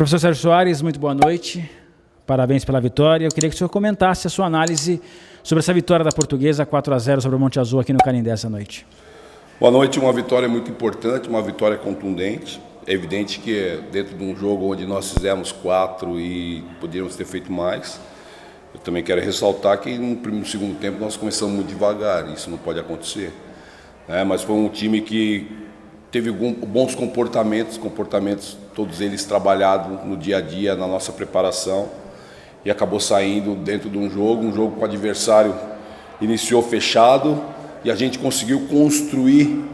Professor Sérgio Soares, muito boa noite. Parabéns pela vitória. Eu queria que o senhor comentasse a sua análise sobre essa vitória da Portuguesa 4-0 sobre o Monte Azul aqui no Canindé essa noite. Boa noite, uma vitória muito importante, uma vitória contundente. É evidente que dentro de um jogo onde nós fizemos 4 e poderíamos ter feito mais, eu também quero ressaltar que no segundo tempo nós começamos muito devagar, isso não pode acontecer. Mas foi um time que teve bons comportamentos, todos eles trabalhados no dia a dia, na nossa preparação, e acabou saindo dentro de um jogo com o adversário iniciou fechado, e a gente conseguiu construir,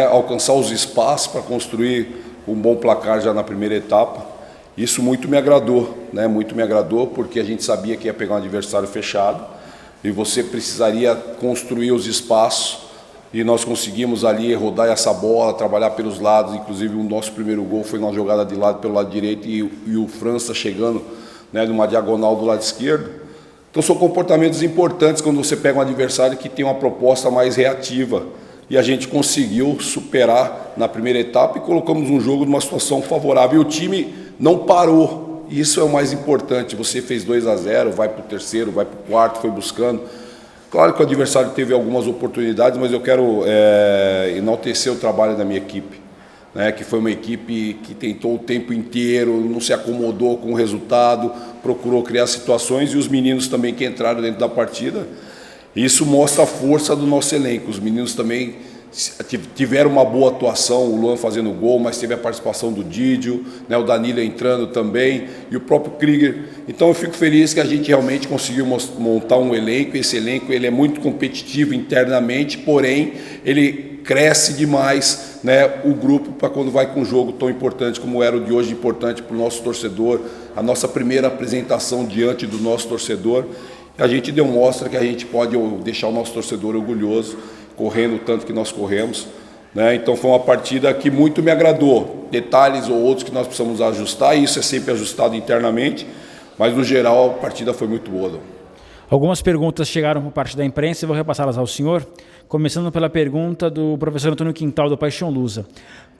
alcançar os espaços para construir um bom placar já na primeira etapa. Isso muito me agradou, porque a gente sabia que ia pegar um adversário fechado, e você precisaria construir os espaços, e nós conseguimos ali rodar essa bola, trabalhar pelos lados. Inclusive o nosso primeiro gol foi uma jogada de lado pelo lado direito e o França chegando numa diagonal do lado esquerdo. Então são comportamentos importantes quando você pega um adversário que tem uma proposta mais reativa, e a gente conseguiu superar na primeira etapa e colocamos um jogo numa situação favorável, e o time não parou. Isso é o mais importante. Você fez 2-0, vai para o terceiro, vai para o quarto, foi buscando. Claro que o adversário teve algumas oportunidades, mas eu quero enaltecer o trabalho da minha equipe, que foi uma equipe que tentou o tempo inteiro, não se acomodou com o resultado, procurou criar situações, e os meninos também que entraram dentro da partida. Isso mostra a força do nosso elenco. Os meninos também tiveram uma boa atuação, o Luan fazendo gol, mas teve a participação do Didio, o Danilo entrando também, e o próprio Krieger. Então eu fico feliz que a gente realmente conseguiu montar um elenco. Esse elenco ele é muito competitivo internamente, porém ele cresce demais o grupo para quando vai com um jogo tão importante como era o de hoje, importante para o nosso torcedor, a nossa primeira apresentação diante do nosso torcedor. A gente demonstra que a gente pode deixar o nosso torcedor orgulhoso, correndo o tanto que nós corremos. Então foi uma partida que muito me agradou. Detalhes ou outros que nós precisamos ajustar, e isso é sempre ajustado internamente, mas no geral a partida foi muito boa. Algumas perguntas chegaram por parte da imprensa e vou repassá-las ao senhor, começando pela pergunta do professor Antônio Quintal, do Paixão Lusa.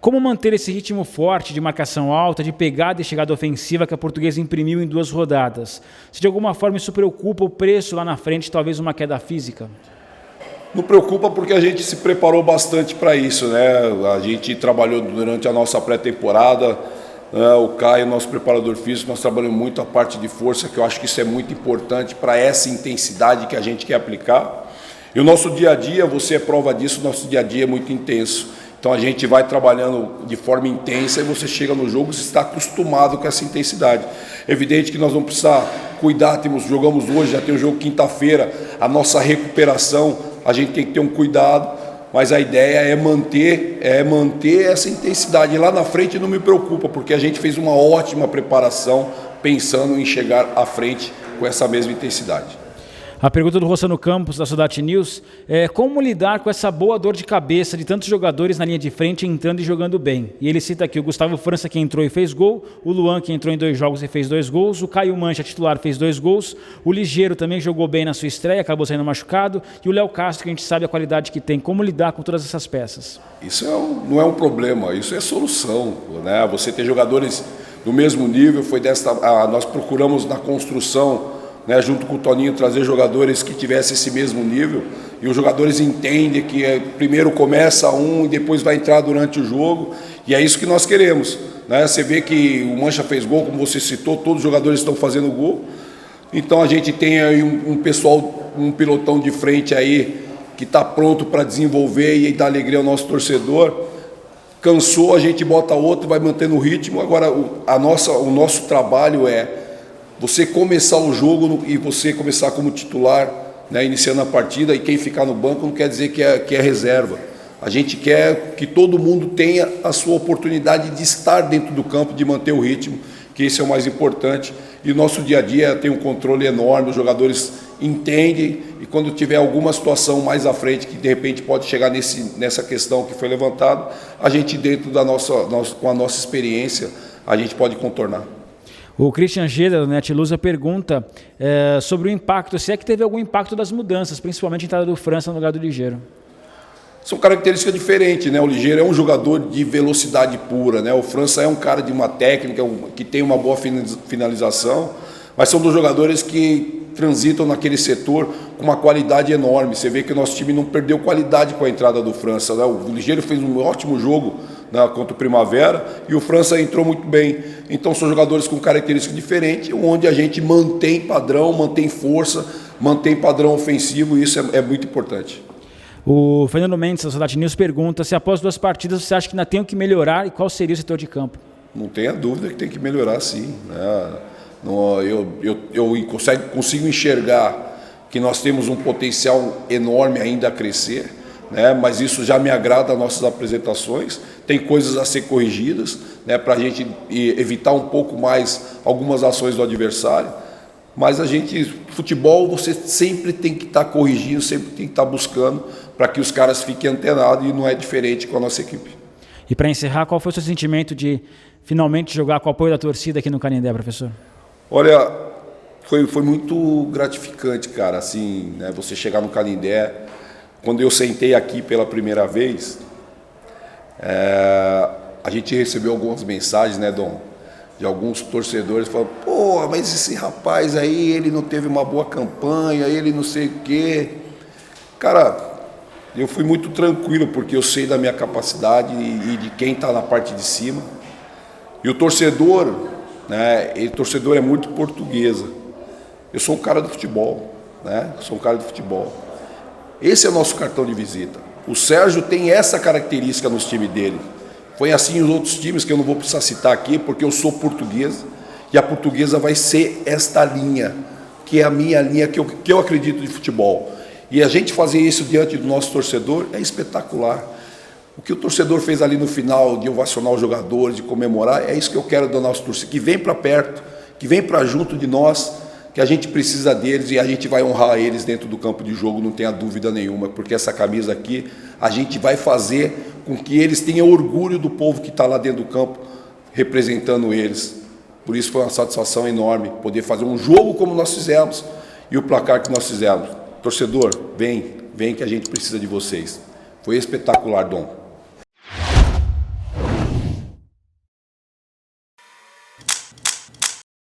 Como manter esse ritmo forte de marcação alta, de pegada e chegada ofensiva que a Portuguesa imprimiu em 2 rodadas? Se de alguma forma isso preocupa o preço lá na frente, talvez uma queda física? Não preocupa, porque a gente se preparou bastante para isso, A gente trabalhou durante a nossa pré-temporada, o Caio, nosso preparador físico, nós trabalhamos muito a parte de força, que eu acho que isso é muito importante para essa intensidade que a gente quer aplicar. E o nosso dia a dia, você é prova disso, o nosso dia a dia é muito intenso. Então a gente vai trabalhando de forma intensa e você chega no jogo, você está acostumado com essa intensidade. É evidente que nós vamos precisar cuidar, jogamos hoje, já tem o jogo quinta-feira, a nossa recuperação, a gente tem que ter um cuidado, mas a ideia é manter essa intensidade. E lá na frente não me preocupa, porque a gente fez uma ótima preparação pensando em chegar à frente com essa mesma intensidade. A pergunta do Rossano Campos, da Sudate News, é como lidar com essa boa dor de cabeça de tantos jogadores na linha de frente entrando e jogando bem. E ele cita aqui o Gustavo França, que entrou e fez gol, o Luan, que entrou em 2 jogos e fez 2 gols, o Caio Mancha, titular, fez 2 gols, o Ligeiro também jogou bem na sua estreia, acabou saindo machucado, e o Léo Castro, que a gente sabe a qualidade que tem. Como lidar com todas essas peças? Isso não é um problema, isso é solução. Você ter jogadores do mesmo nível, nós procuramos na construção, junto com o Toninho, trazer jogadores que tivessem esse mesmo nível, e os jogadores entendem que primeiro começa um e depois vai entrar durante o jogo, e é isso que nós queremos. Você vê que o Mancha fez gol, como você citou, todos os jogadores estão fazendo gol, então a gente tem aí um pessoal, um pilotão de frente aí que está pronto para desenvolver e dar alegria ao nosso torcedor. Cansou, a gente bota outro, vai mantendo o ritmo. Agora o nosso trabalho é você começar o jogo e você começar como titular, iniciando a partida, e quem ficar no banco não quer dizer que é reserva. A gente quer que todo mundo tenha a sua oportunidade de estar dentro do campo, de manter o ritmo, que esse é o mais importante. E o nosso dia a dia tem um controle enorme, os jogadores entendem, e quando tiver alguma situação mais à frente que de repente pode chegar nessa questão que foi levantada, a gente, dentro com a nossa experiência, a gente pode contornar. O Christian Geda, do Netlusa, pergunta sobre o impacto, se é que teve algum impacto das mudanças, principalmente a entrada do França no lugar do Ligeiro. são características diferentes, né? O Ligeiro é um jogador de velocidade pura, né? O França é um cara de uma técnica, que tem uma boa finalização, mas são dos jogadores que transitam naquele setor com uma qualidade enorme. Você vê que o nosso time não perdeu qualidade com a entrada do França, né? O Ligeiro fez um ótimo jogo, né, contra o Primavera, e o França entrou muito bem. Então são jogadores com características diferentes, onde a gente mantém padrão, mantém força, mantém padrão ofensivo, e isso é muito importante. O Fernando Mendes, da Sociedade News, pergunta se após 2 partidas você acha que ainda tem o que melhorar e qual seria o setor de campo? Não tenha dúvida que tem que melhorar, sim, né? Eu consigo enxergar que nós temos um potencial enorme ainda a crescer, né? Mas isso já me agrada as nossas apresentações. Tem coisas a ser corrigidas, né, para a gente evitar um pouco mais algumas ações do adversário. Mas futebol, você sempre tem que estar corrigindo, sempre tem que estar buscando para que os caras fiquem antenados, e não é diferente com a nossa equipe. E para encerrar, qual foi o seu sentimento de finalmente jogar com o apoio da torcida aqui no Canindé, professor? Olha, foi muito gratificante, cara, assim, né, você chegar no Canindé. Quando eu sentei aqui pela primeira vez, a gente recebeu algumas mensagens, né, Dom, de alguns torcedores falando: pô, mas esse rapaz aí, ele não teve uma boa campanha, ele não sei o quê. Cara, eu fui muito tranquilo, porque eu sei da minha capacidade e de quem está na parte de cima. E o torcedor, né, torcedor é muito portuguesa. Eu sou um cara do futebol, né? Sou um cara do futebol. Esse é o nosso cartão de visita. O Sérgio tem essa característica nos times dele. Foi assim nos outros times, que eu não vou precisar citar aqui, porque eu sou portuguesa, e a portuguesa vai ser esta linha, que é a minha linha, que eu acredito de futebol. E a gente fazer isso diante do nosso torcedor é espetacular. O que o torcedor fez ali no final, de ovacionar os jogadores, de comemorar, é isso que eu quero do nosso torcedor, que vem para perto, que vem para junto de nós, que a gente precisa deles, e a gente vai honrar eles dentro do campo de jogo, não tenha dúvida nenhuma, porque essa camisa aqui, a gente vai fazer com que eles tenham orgulho do povo que está lá dentro do campo, representando eles. Por isso foi uma satisfação enorme, poder fazer um jogo como nós fizemos, e o placar que nós fizemos. Torcedor, vem que a gente precisa de vocês. Foi espetacular, Dom.